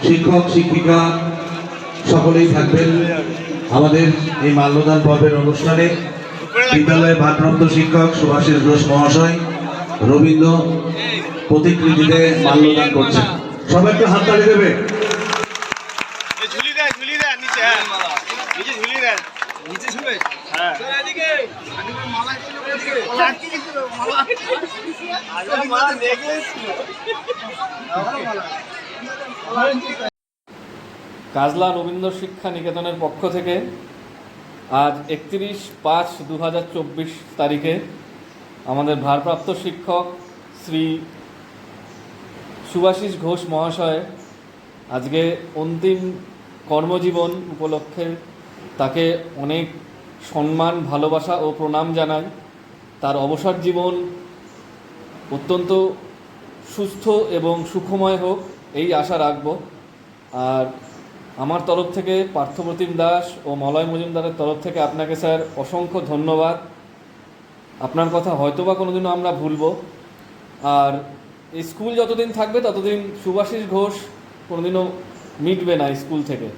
শিক্ষক শিক্ষিকা সকলেই থাকবেন আমাদের এই মাল্যদান পর্বের অনুষ্ঠানে। বিদ্যালয়ের ভারপ্রাপ্ত শিক্ষক সুভাষিস ঘোষ মহাশয় রবীন্দ্র প্রতিকৃতিতে মাল্যদান করছেন। সবাই একটু হাততালি দেবে। কাজলা রবীন্দ্র শিক্ষা নিকেতনের পক্ষ থেকে আজ 31/5/2024 তারিখে আমাদের ভারপ্রাপ্ত শিক্ষক শ্রী সুভাষিস ঘোষ মহাশয় আজকে অন্তিম কর্মজীবন উপলক্ষে তাকে অনেক সম্মান, ভালোবাসা ও প্রণাম জানাই। তার অবসর জীবন অত্যন্ত সুস্থ এবং সুখময় হোক এই আশা রাখব। আর আমার তরফ থেকে পার্থপ্রতিম দাস ও মলয় মজুমদারের তরফ থেকে আপনাকে স্যার অসংখ্য ধন্যবাদ। আপনার কথা হয়তোবা কোনোদিনও আমরা ভুলব। আর এই স্কুল যতদিন থাকবে ততদিন সুভাষিস ঘোষ কোনোদিনও মিটবে না স্কুল থেকে।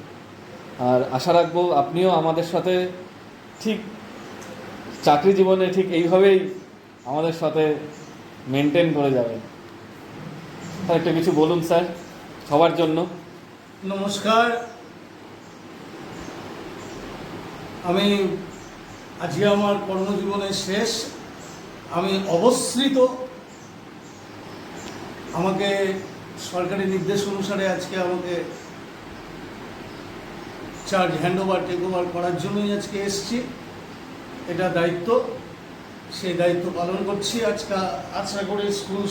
আর আশা রাখবো আপনিও আমাদের সাথে ঠিক চাকরি জীবনে ঠিক এইভাবেই আমাদের সাথে মেনটেন করে যাবেন। স্যার একটা কিছু বলুন স্যার সবার জন্য। নমস্কার, আমি আজকে আমার কর্মজীবনের শেষ। আমি অবস্থিত আমাকে সরকারি নির্দেশ অনুসারে আজকে আমাকে চার্জ টেক ওভার করার জন্যই আজকে এসেছি। এটা দায়িত্ব, সেই দায়িত্ব পালন করছি। আজকে আশা করি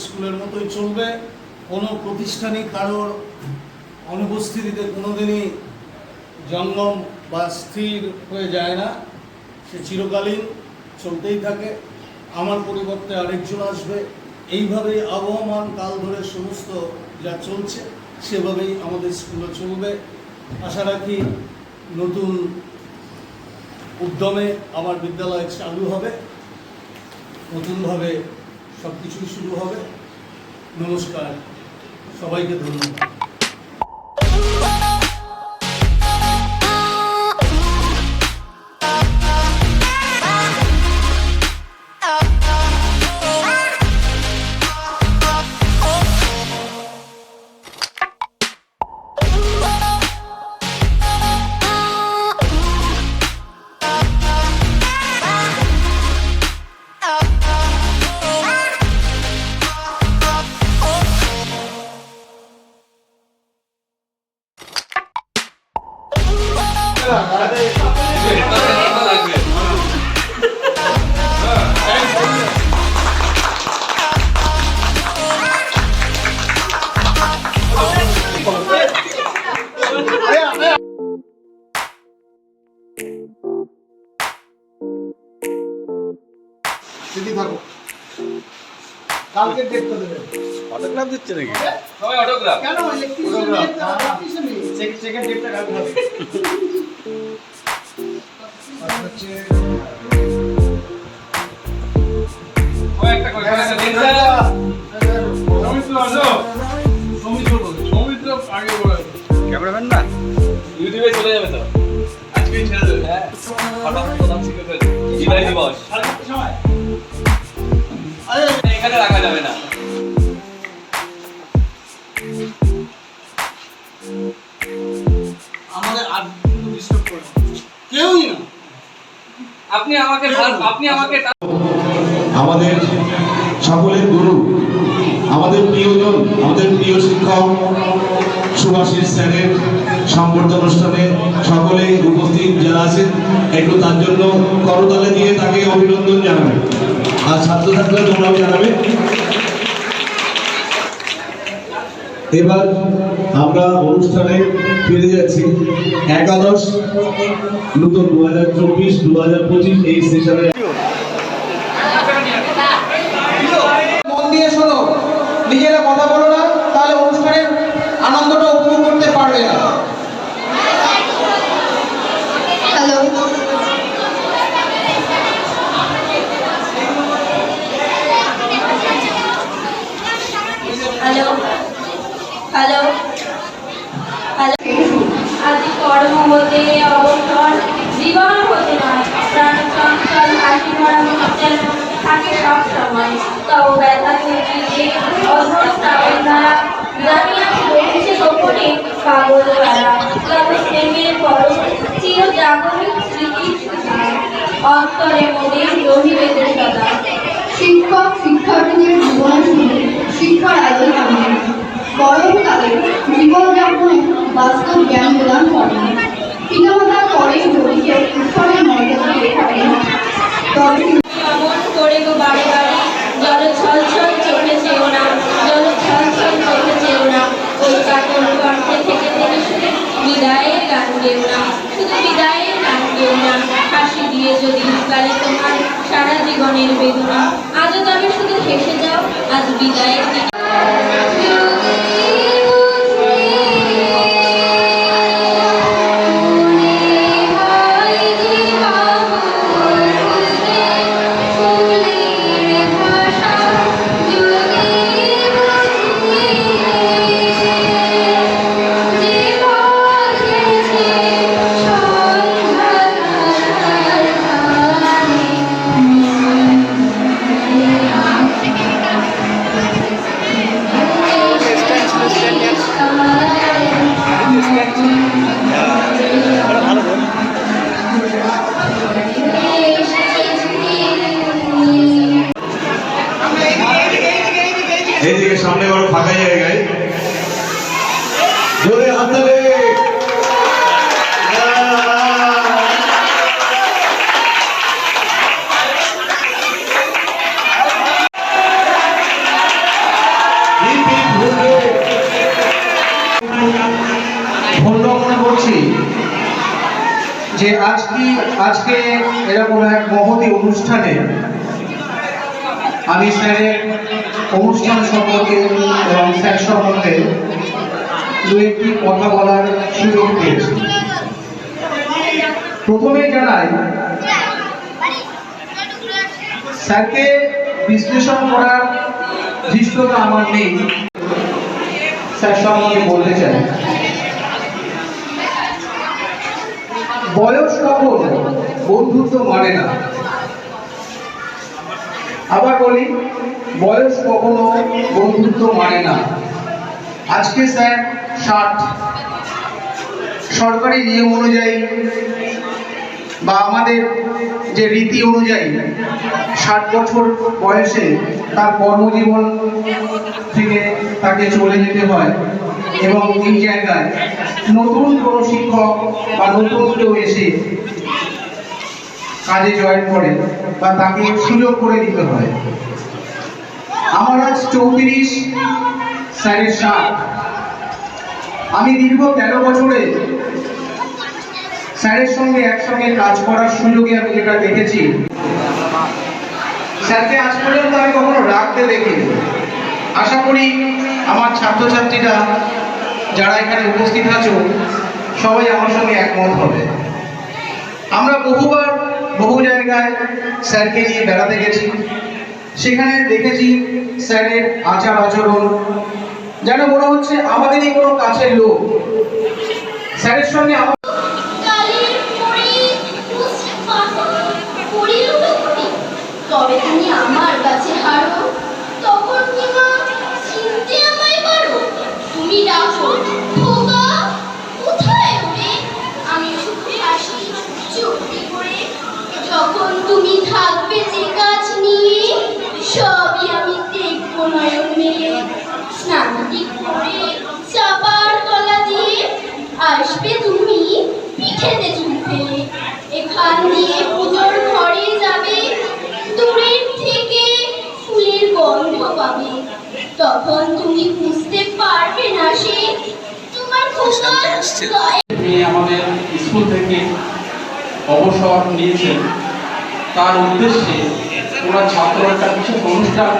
স্কুলের মতোই চলবে। কোনো প্রতিষ্ঠানই কারোর অনুপস্থিতিতে কোনোদিনই জঙ্গম বা স্থির হয়ে যায় না, সে চিরকালীন চলতেই থাকে। আমার পরিবর্তে আরেকজন আসবে, এইভাবেই আবহমান কাল ধরে সমস্ত যা চলছে সেভাবেই আমাদের স্কুলে চলবে। আশা রাখি নতুন উদ্যমে আমার বিদ্যালয় চালু হবে, নতুনভাবে সব কিছুই শুরু হবে। নমস্কার, সবাইকে ধন্যবাদ। কালকে ডেটটা দেবেন। অটোগ্রাফ দিচ্ছে নাকি? সবাই অটোগ্রাফ কেন? চেকের ডেটটা কালকে হবে। ক্যামেরাম্যান না ইউটিউবে চলে যাবে তো আজকেই ছেড়ে দেবে। হ্যাঁ, হঠাৎ প্রধান শিক্ষক জীবনী দিবস সময় এখানে রাখা যাবে না। আমাদের আর ডিস্টার্ব করো কেউই না। আপনি আমাকে আমাদের সকলের গুরু, আমাদের প্রিয়জন, আমাদের প্রিয় শিক্ষক সুভাষিস স্যারের সংবর্ধনা অনুষ্ঠানে সকলেই উপস্থিত যারা আছেন একটু তার জন্য করতালি দিয়ে তাকে অভিনন্দন জানাবেন। আর ছাত্রছাত্রীরা তোমরাও জানাবে। এবার আমরা অনুষ্ঠানে ফিরে যাচ্ছি। একাদশ নতুন 2024-2025 এই সেশনে মন দিয়ে শোনো, নিজেরা কথা বলো না, তাহলে অনুষ্ঠানের আনন্দটা উপভোগ করতে পারবে না। হ্যালো, হ্যালো, হ্যালো, কর্ম হতে অবসর, জীবন হতে নয় প্রাণ চঞ্চল হাসি ভরা মুখ যেন থাকে সব সময়। তব ব্যথা তুলতে অধর শ্রাবণ ধারা, জানিয়া বলছে গোপনে পাগল ধারা। তব প্রেমের পরশ চির জাগরিক স্মৃতির সুধা, অন্তরে মোদের রহিবে যে সদা। শিক্ষক শিক্ষার্থীদের জীবনে শুনে শিক্ষার আলোয় আনে, বরং তাদের জীবনযাপনে বাস্তব জ্ঞান প্রদান করেন। পিতামাতার পরে জড়িয়ে ঈশ্বরের মর্যাদা দেখাবেন। তবে অমন করে গো বাড়ি বাড়ি, জল ছলছল চোখে চেও না, জল ছলছল চোখে চেও না। ওই কাতর কণ্ঠে থেকে থেকে শুনে বিদায়ের গান গেও না, শুধু বিদায়ের গান গেও না। হাসি দিয়ে যদি লুকালে তোমার সারা জীবনের বেদনা, আজও তবে শুধু হেসে যাও আজ বিদায়ের দিন। এইদিকে সামনে বড় ফাঁকা জায়গায় জোরে হাত তালি। ধন্য মনে করছি যে আজকে এরকম এক মহতী অনুষ্ঠানে আমি স্যারের অনুষ্ঠান সম্পর্কে এবং স্যার সম্বন্ধে দু একটি কথা বলার সুযোগ পেয়েছি। প্রথমে জানাই, স্যারকে বিশ্লেষণ করার ধৃষ্টতা আমার নেই। স্যার সম্বন্ধে বলতে চাই, বয়স কখন বন্ধুত্ব মানে না। আবার বলি, বয়স কখনো বন্ধুত্ব মানে না। আজকে স্যার 60, সরকারি নিয়ম অনুযায়ী বা আমাদের যে রীতি অনুযায়ী 60 বছর বয়সে তার কর্মজীবন থেকে তাকে চলে যেতে হয় এবং এই জায়গায় নতুন কোনো শিক্ষক বা নতুন কেউ এসে কাজে জয়েন করে বা তাকে সুযোগ করে দিতে হয়। আমার আজ 34, স্যারের 60। আমি দীর্ঘ 13 বছরে স্যারের সঙ্গে একসঙ্গে কাজ করার সুযোগে আমি যেটা দেখেছি, স্যারকে আজ পর্যন্ত আমি কখনো রাখতে দেখিনি। আশা করি আমার ছাত্রছাত্রীরা যারা এখানে উপস্থিত আছো সবাই আমার সঙ্গে একমত হবে। আমরা বহুবার বহু জায়গায় স্যারকে নিয়ে বেড়াতে গেছি, সেখানে দেখেছি স্যারের আচার আচরণ যেন মনে হচ্ছে আমাদেরই কোনো কাছের লোক। স্যারের সঙ্গে তবে তুমি আমার কাছে হারো, তখন কি মা চিনতে আমায় পারো? তুমি ডাকো, খোকা কোথায় ওরে? আমি শুধু হাসি চুপটি করে। যখন তুমি থাকবে যে কাজ নিয়ে, সবই আমি দেখবো নয়ন মেলে। স্নানাদি করে চাপার তলা দিয়ে আসবে তুমি পিঠেতে চুল ফেলে। এখান দিয়ে পুজোর ঘরে যাবে, দূরের থেকে ফুলের গন্ধ পাবে। তখন তুমি বুঝতে পারবে না সে তোমার তিনি আমাদের স্কুল থেকে অবসর নিয়েছেন, তার উদ্দেশ্যে ওরা ছাত্র একটা বিশেষ অনুষ্ঠান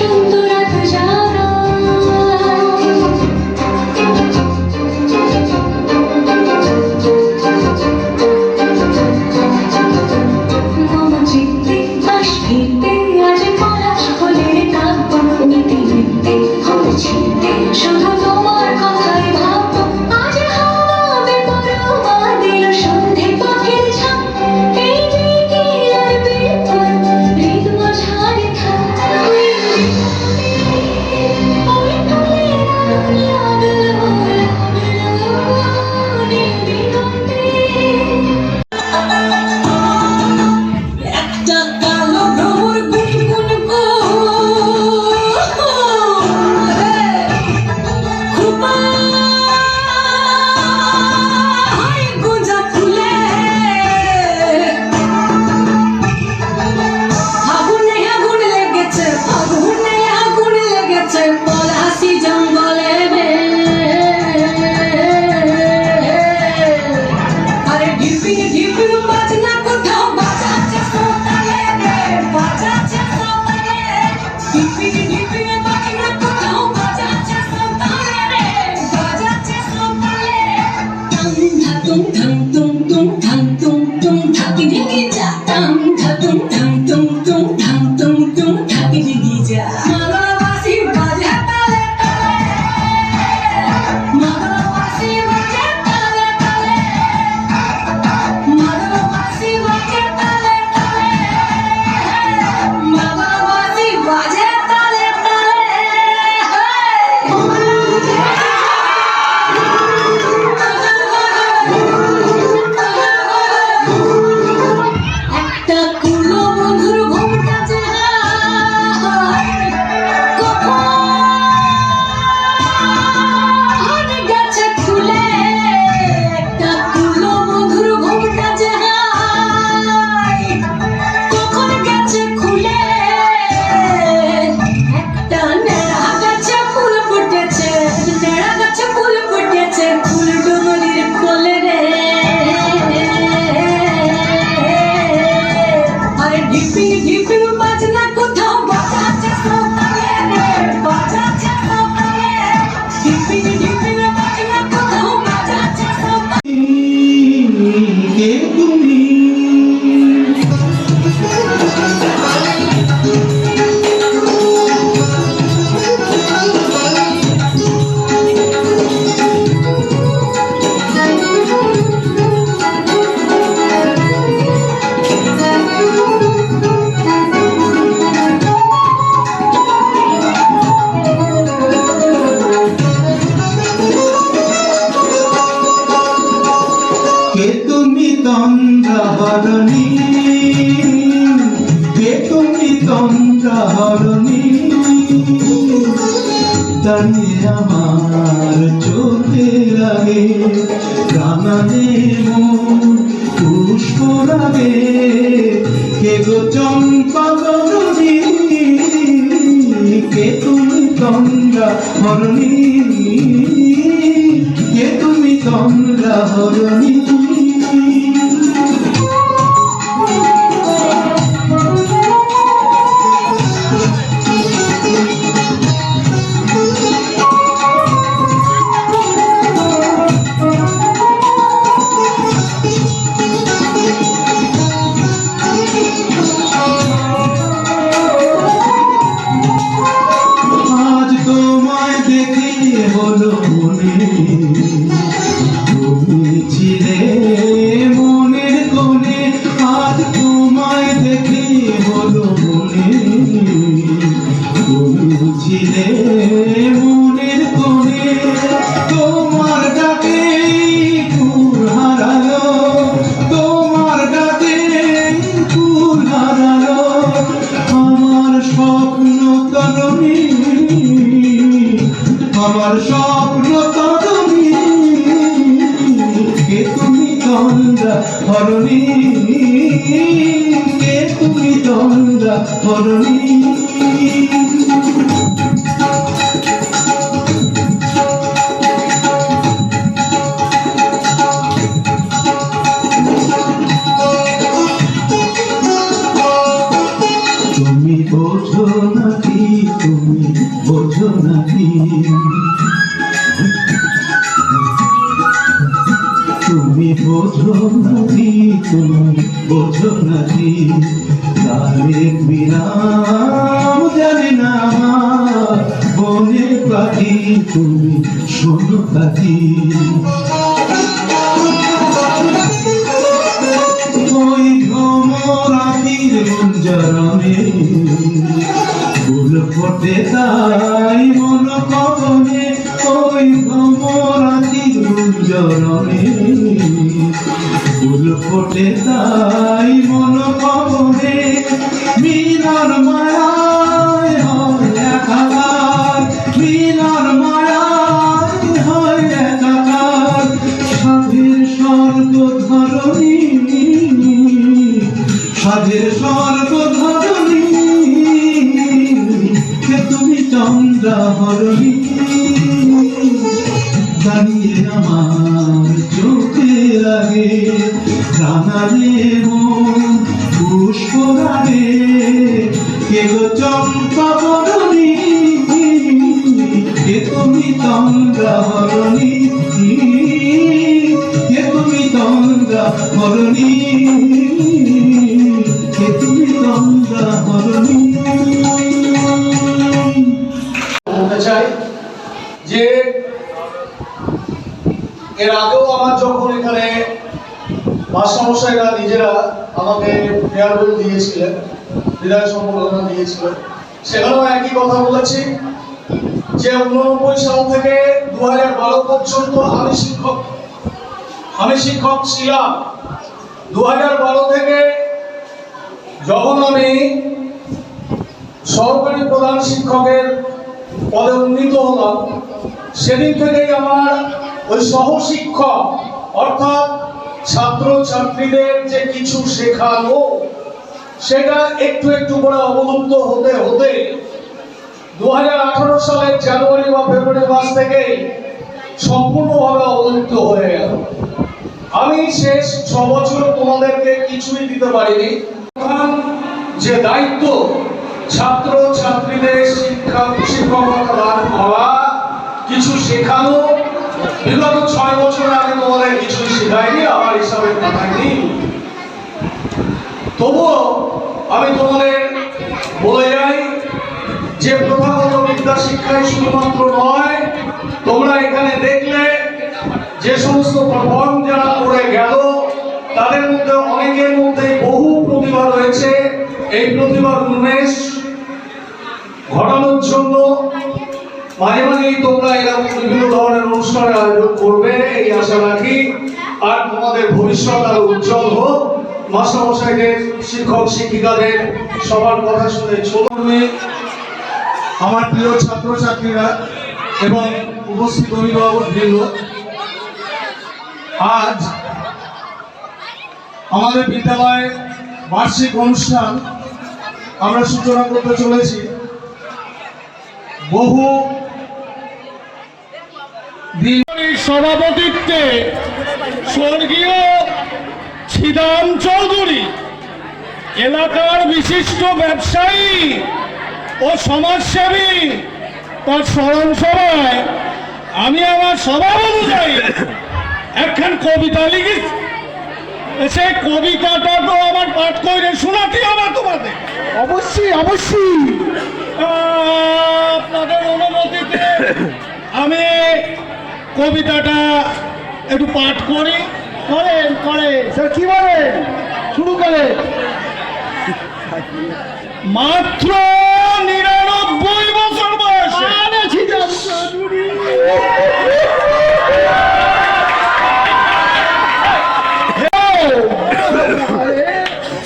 শান্ত রাত জাগা মম চিত্তে বাষ্পীতে আজ পলাশ ফুলের কাব্য নীতি নিত্যে হচ্ছিতে শুধু তোমার কথাই ভাববো আজ হাওয়া বেপরোয়া দিল সন্ধে পাখির ঝাঁক এই দিকে আর বিপদ ঋতু ঝাড়ে থাক ওই তুলে লাগলো দিগন্তে একটা কালো ভ্রমর গুনগুন গোঁজা ফুলে আগুনে আগুন লেগেছে আগুনে আগুন লেগেছে পলাশি জঙ্গলে আরে ঢিপিং ঢিপিং বাজনা কোথাও বাজাচ্ছে সোতালে রে বাজাচ্ছে সোতালে ঢিপিং ঢিপিং বাজনা কোথাও বাজাচ্ছে সোতালে রে বাজাচ্ছে সোতালে টাং ধাতুং ধাং তুং তুং ধাং তুং তুং ধাকি ঢিকি যা টাং ধাতুং ধাং তুং তুং ধাং তুং তুং ধাকি ঢিকি যা মাগলাবাসি বাজে তালে তালে মাগলাবাসি বাজে তালে তালে মাগলাবাসি বাজে তালে তালে মাগলাবাসি বাজে তালে একটা কুলো বন্ধুর ঘুমটা যে কখন গেছে খুলে একটা কুলো বন্ধুর ঘুমটা যে কখন গেছে খুলে একটা নেড়া গাছে ফুল ফুটেছে নেড়া গাছে ফুল ফুটেছে ফুল ডুমুরির কোলে রে আরে ঢিপিং ঢিপিং বাজনা কোথাও বাজাচ্ছে সোতালে রে বাজাচ্ছে সোতালে ঢিপিং ঢিপিং বাজনা কোথাও বাজাচ্ছে সোতালে কে তুমি কে তুমি তন্দ্রাহরণী কে তুমি তন্দ্রাহরণী দাঁড়িয়ে আমার চোখে লাগে কানানে মন পুষ্প লাগে কে গো চম্পা বরণী কে তুমি তন্দ্রাহরণী কে তুমি তন্দ্রাহরণী আজ তোমায় দেখে হলো মনে তুমি ছিলে মনের কোণে আজ তোমায় দেখে হলো মনে তুমি ছিলে মনের কোণে তোমার ডাকে ফুল হারালো তোমার ডাকে ফুল হারালো আমার স্বপ্ন তরণী আমার স্বপ্ন তরণী কে তুমি তন্দ্রাহরণী কে তুমি তন্দ্রাহরণী তুমি বোঝো নাকি তুমি বোঝো নাকি তুমি বোঝো নাকি তুমি বোঝো নাকি তারেক বিরাম জানি না আমার বনে পাখি তুমি শোনো পাখি ওই ভ্রমরাতির গুঞ্জরণে ফুল ফোটে তাই মন কবনে ওই ভ্রমরাতির গুঞ্জরণে ফুল ফোটে তাই মন কবনে মিলন মায়ায় হয় একাকার মিলন মায়ায় হয় একাকার সাধের স্বর্গ ধরণী সাধের স্বর্গ ধরণী কে তুমি চন্দ্রাহরণী দাঁড়িয়ে আমার চোখের আগে রানারে মন পুষ্পরাগে কে গো চম্পা বরণী কে তুমি চন্দ্রাহরণী কে তুমি চন্দ্রাহরণী কে তুমি চন্দ্রাহরণী বলতে চাই যে এর আগেও আমার যখন এখানে মাস্টারমশাইরা নিজেরা আমাকে ফেয়ারওয়েল দিয়েছিলেন, বিদায় সম্বর্ধনা দিয়েছিলেন, সেখানেও একই কথা বলেছি যে 89 সাল থেকে 2012 পর্যন্ত আমি শিক্ষক ছিলাম। 2012 থেকে যখন আমি সহকারী প্রধান শিক্ষকের পদে উন্নীত হলাম, সেদিন থেকেই আমার ওই সহশিক্ষক অর্থাৎ ছাত্র ছাত্রীদের যে কিছু শেখানো সেটা একটু একটু করে অবলুপ্ত হতে হতে 2018 সালের জানুয়ারি বা ফেব্রুয়ারি মাস থেকেই সম্পূর্ণভাবে অবলুপ্ত হয়ে গেল। আমি শেষ 6 বছর তোমাদেরকে কিছুই দিতে পারিনি। যে দায়িত্ব ছাত্র ছাত্রীদের শিক্ষকতা দান করা, কিছু শেখানো, বিগত 6 বছর আগে তোমাদের কিছুই শেখায়নি, আমার হিসাবে পাঠায়নি। তবুও আমি তোমাদের বলে যাই যে প্রথাগত বিদ্যা শিক্ষায় শুধুমাত্র নয়, তোমরা এখানে দেখলে যে সমস্ত পারফর্ম যারা করে গেল তাদের মধ্যে অনেকের মধ্যে বহু প্রতিভা রয়েছে। এই প্রতিভার উন্মেষ ঘটানোর জন্য মাঝে মাঝেই তোমরা এরকম বিভিন্ন ধরনের অনুষ্ঠানের আয়োজন করবে এই আশা রাখি। আর তোমাদের ভবিষ্যৎ আরো উজ্জ্বল হোক। মাস্টারমশাইদের, শিক্ষক শিক্ষিকাদের সবার কথা শুনে চলবে। আমার প্রিয় ছাত্রছাত্রীরা এবং উপস্থিত অভিভাবকবৃন্দ, আজ আমাদের বিদ্যালয়ে বার্ষিক অনুষ্ঠান আমরা সূচনা করতে চলেছি। বহু সভাপতিত্বে স্বর্গীয় ছিদাম চৌধুরী এলাকার বিশিষ্ট ব্যবসায়ী ও সমাজসেবী তার স্মরণ সভায় আমি আমার স্বভাব অনুযায়ী একখান কবিতা লিখি। সে কবিতাটা তো আমার পাঠ করে শোনাতে হবে তোমাদের। অবশ্যই অবশ্যই আপনাদের অনুমতিতে আমি কবিতাটা একটু পাঠ করি। করে স্যার কি বলে শুরু করে। মাত্র 99 বছর বয়সে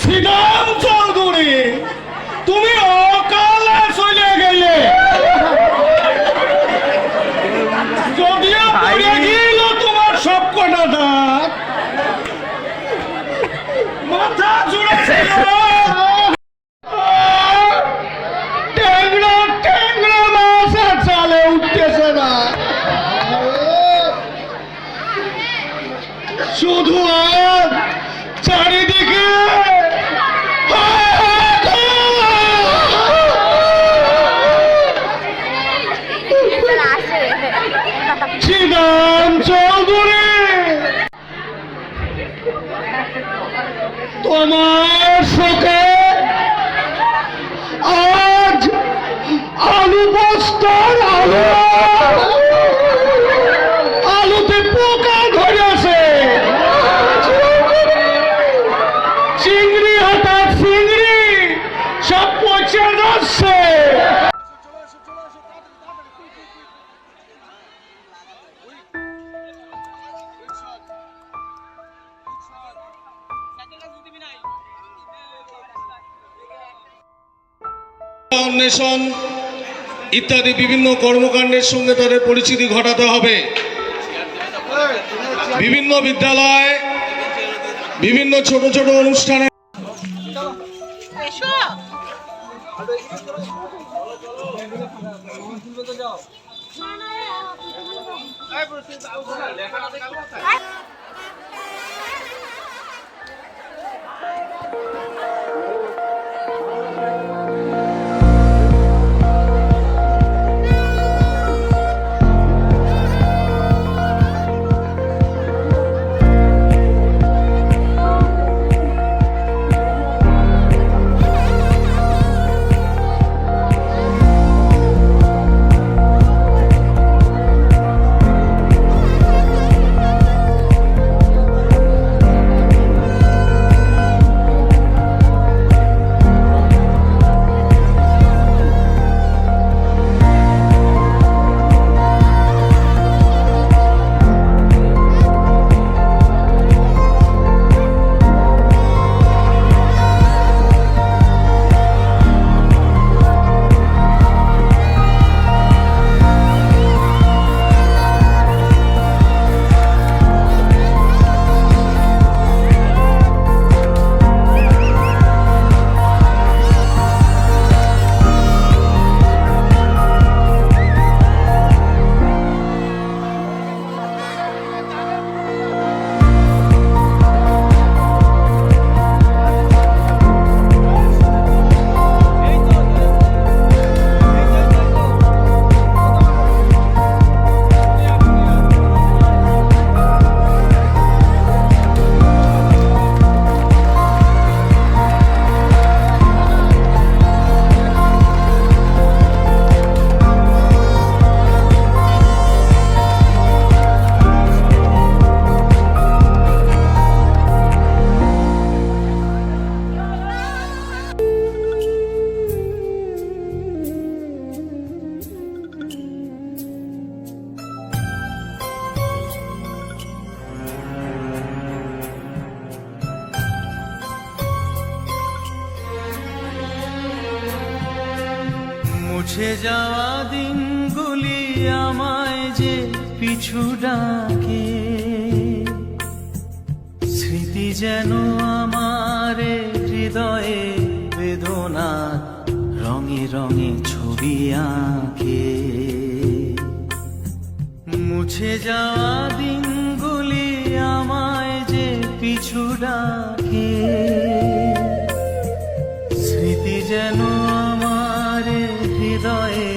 ছিদাম চৌধুরী তুমি অকালে চলে গেলে, যদিও পড়ে গেল তোমার সব কটা দাঁত, মাথা জুড়ে ছিল রাস্তার আলুতে পোকা ধরেছে, চিংড়ি হাটা চিংড়ি সব পচে যাচ্ছে। অন্বেষণ ইত্যাদি বিভিন্ন কর্মকাণ্ডের সঙ্গে তাদের পরিচিতি ঘটাতে হবে। বিভিন্ন বিদ্যালয়, বিভিন্ন ছোট ছোট অনুষ্ঠানে মুছে যাওয়া দিনগুলি আমায় যে পিছু ডাকে, স্মৃতি যেন আমার হৃদয়ে বেদনা রঙে রঙে ছবি আঁকে। মুছে যাওয়া দিনগুলি আমায় যে পিছু ডাকে, স্মৃতি যেন আমার হৃদয়ে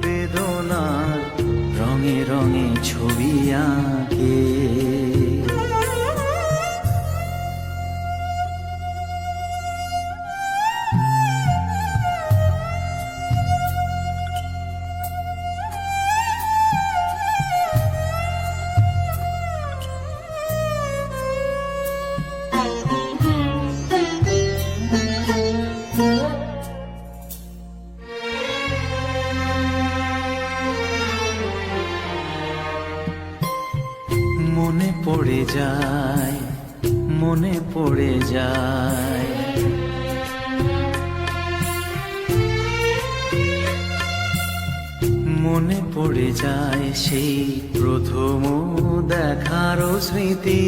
বেদনার রঙে রঙে ছবি আঁকে। মনে পড়ে যায়, মনে পড়ে যায়, মনে পড়ে যায় সেই প্রথম দেখার স্মৃতি।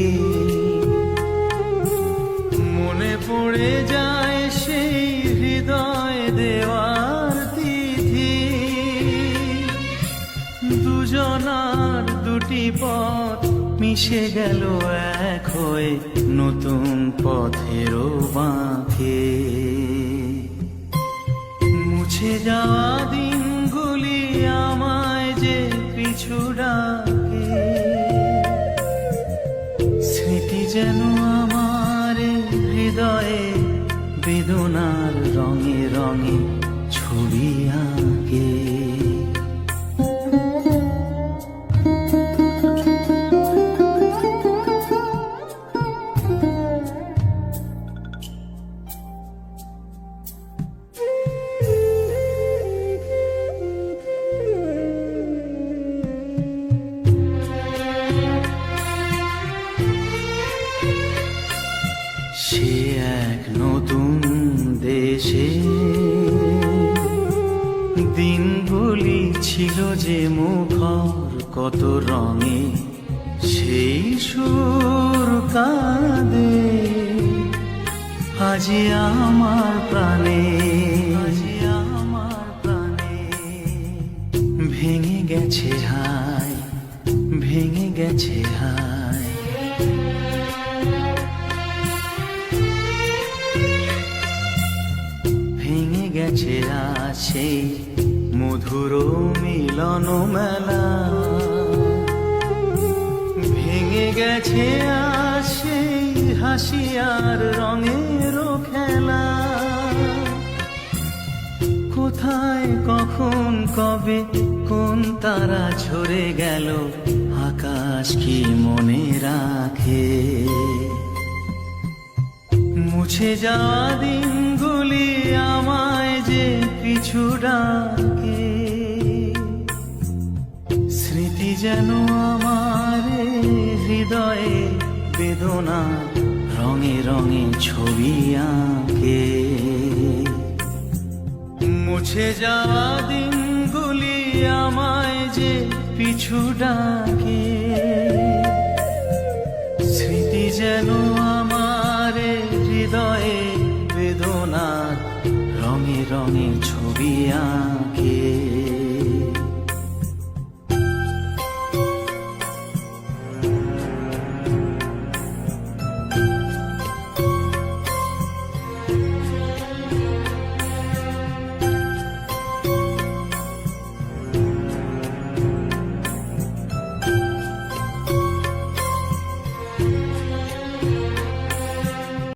মনে পড়ে যায় সেই হৃদয় দেওয়ার তিথি। দুজনার দুটি পথ মিশে গেল এক হয়ে নতুন পথেরও বাঁকে। মুছে যাওয়া দিনগুলি আমায় যে পিছু ডাকে, স্মৃতি যেন আমার হৃদয়ে বেদনার রঙে রঙে ছবি আঁকে। সে দিনগুলি ছিল যে মুখর কত রঙে, সেই সুর কাঁদে আজি আমার প্রাণে, আজি আমার প্রাণে। ভেঙে গেছে হায়, ভেঙে গেছে হায়। ভেঙে গেছে আজ সেই মধুর মিলন মেলা, ভেঙে গেছে আজ সেই হাসি আর রঙের খেলা। কোথায় কখন কবে কোন তারা ঝরে গেল, আকাশ কি মনে রাখে? মুছে যাওয়া দিনগুলি আমায় যে পিছু ডাকে, স্মৃতি যেন আমার হৃদয়ে বেদনা রঙে রঙে ছবি আঁকে। মুছে যাওয়া দিনগুলি আমায় যে পিছু ডাকে, স্মৃতি যেন আমার হৃদয়ে বেদনার রঙে রঙে ছবি আঁকে।